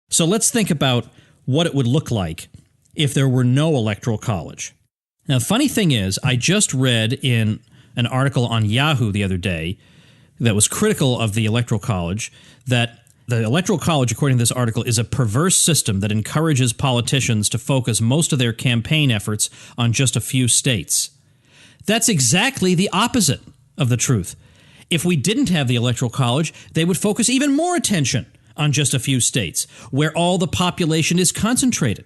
So let's think about what it would look like if there were no Electoral College. Now, the funny thing is, I just read in an article on Yahoo the other day that was critical of the Electoral College that the Electoral College, according to this article, is a perverse system that encourages politicians to focus most of their campaign efforts on just a few states. That's exactly the opposite of the truth. If we didn't have the Electoral College, they would focus even more attention on just a few states, where all the population is concentrated.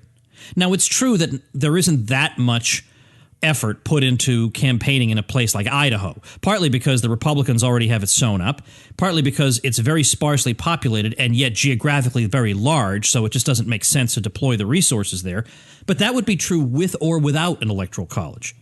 Now, it's true that there isn't that much effort put into campaigning in a place like Idaho, partly because the Republicans already have it sewn up, partly because it's very sparsely populated and yet geographically very large, so it just doesn't make sense to deploy the resources there. But that would be true with or without an Electoral College.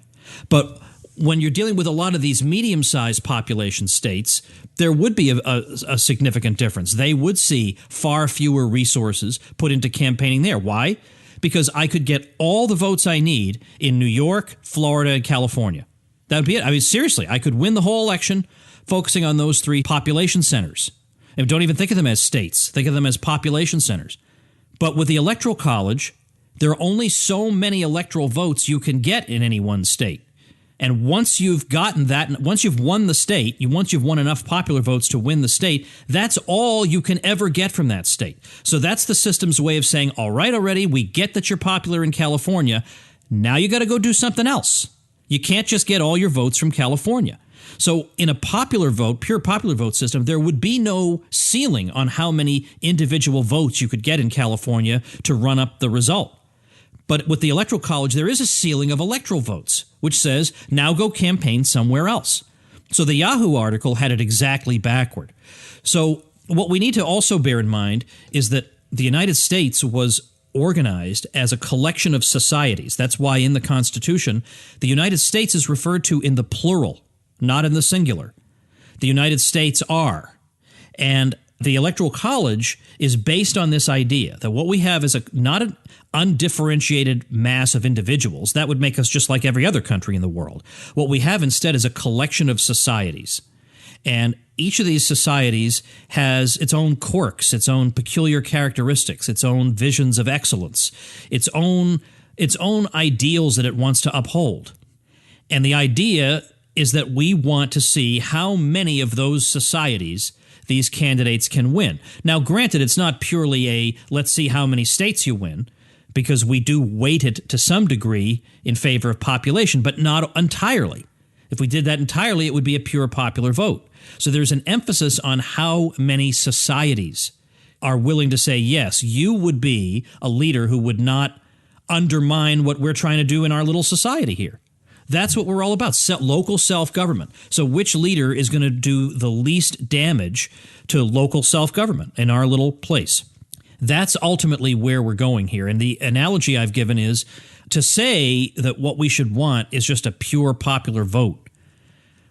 But when you're dealing with a lot of these medium-sized population states, there would be a significant difference. They would see far fewer resources put into campaigning there. Why? Because I could get all the votes I need in New York, Florida, and California. That would be it. I mean, seriously, I could win the whole election focusing on those three population centers. And don't even think of them as states. Think of them as population centers. But with the Electoral College, there are only so many electoral votes you can get in any one state. And once you've gotten that, once you've won the state, once you've won enough popular votes to win the state, that's all you can ever get from that state. So that's the system's way of saying, all right, already, we get that you're popular in California. Now you got to go do something else. You can't just get all your votes from California. So in a popular vote, pure popular vote system, there would be no ceiling on how many individual votes you could get in California to run up the result. But with the Electoral College, there is a ceiling of electoral votes, which says, now go campaign somewhere else. So the Yahoo article had it exactly backward. So what we need to also bear in mind is that the United States was organized as a collection of societies. That's why in the Constitution, the United States is referred to in the plural, not in the singular. The United States are. And the Electoral College is based on this idea that what we have is not an undifferentiated mass of individuals. That would make us just like every other country in the world. What we have instead is a collection of societies. And each of these societies has its own quirks, its own peculiar characteristics, its own visions of excellence, its own ideals that it wants to uphold. And the idea is that we want to see how many of those societies these candidates can win. Now, granted, it's not purely a let's see how many states you win, because we do weight it to some degree in favor of population, but not entirely. If we did that entirely, it would be a pure popular vote. So there's an emphasis on how many societies are willing to say, yes, you would be a leader who would not undermine what we're trying to do in our little society here. That's what we're all about, local self-government. So which leader is going to do the least damage to local self-government in our little place? That's ultimately where we're going here. And the analogy I've given is to say that what we should want is just a pure popular vote.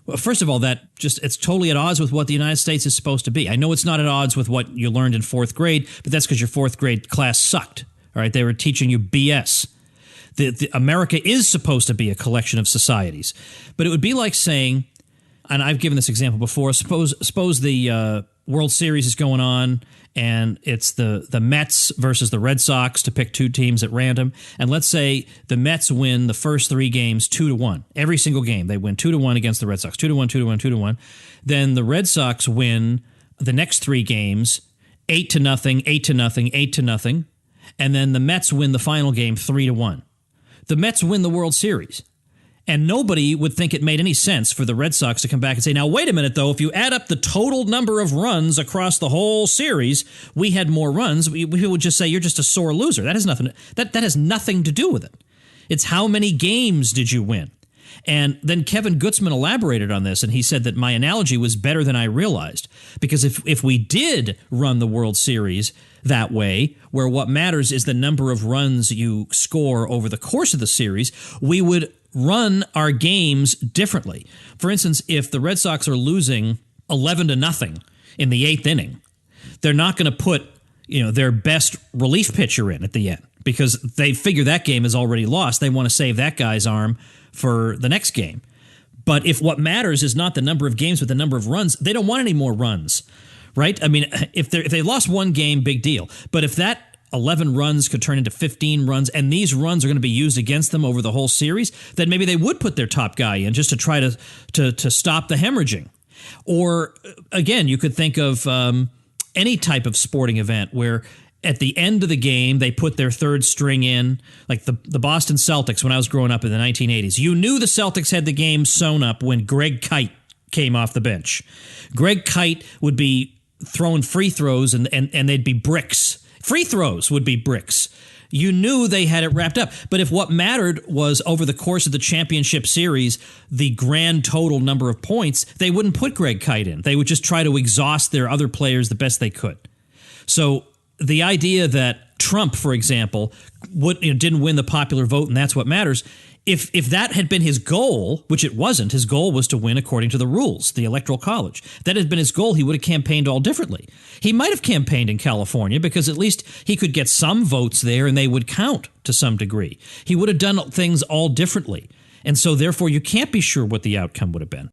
Well, first of all, it's totally at odds with what the United States is supposed to be. I know it's not at odds with what you learned in fourth grade, but that's because your fourth grade class sucked. All right, they were teaching you BS. America is supposed to be a collection of societies. But it would be like saying, and I've given this example before, suppose the World Series is going on and it's the Mets versus the Red Sox, to pick two teams at random. And let's say the Mets win the first three games 2-1. Every single game they win 2-1 against the Red Sox. 2-1, 2-1, 2-1. Then the Red Sox win the next three games 8-0, 8-0, 8-0. And then the Mets win the final game 3-1. The Mets win the World Series. And nobody would think it made any sense for the Red Sox to come back and say, now, wait a minute, though. If you add up the total number of runs across the whole series, we had more runs. We would just say you're just a sore loser. That has nothing to do with it. It's how many games did you win? And then Kevin Gutzman elaborated on this, and he said that my analogy was better than I realized. Because if we did run the World Series that way, where what matters is the number of runs you score over the course of the series, we would run our games differently. For instance, if the Red Sox are losing 11-0 in the eighth inning, they're not going to put their best relief pitcher in at the end because they figure that game is already lost. They want to save that guy's arm for the next game. But if what matters is not the number of games but the number of runs, they don't want any more runs, right? I mean, if they lost one game, big deal. But if that 11 runs could turn into 15 runs, and these runs are going to be used against them over the whole series, then maybe they would put their top guy in just to try to stop the hemorrhaging. Or, again, you could think of any type of sporting event where at the end of the game, they put their third string in, like the Boston Celtics when I was growing up in the 1980s. You knew the Celtics had the game sewn up when Greg Kite came off the bench. Greg Kite would be throwing free throws, and they'd be bricks. Free throws would be bricks. You knew they had it wrapped up. But if what mattered was over the course of the championship series, the grand total number of points, they wouldn't put Greg Kite in. They would just try to exhaust their other players the best they could. So the idea that Trump, for example, didn't win the popular vote and that's what matters, if that had been his goal, which it wasn't, his goal was to win according to the rules, the Electoral College. That had been his goal, he would have campaigned all differently. He might have campaigned in California because at least he could get some votes there and they would count to some degree. He would have done things all differently. And so therefore you can't be sure what the outcome would have been.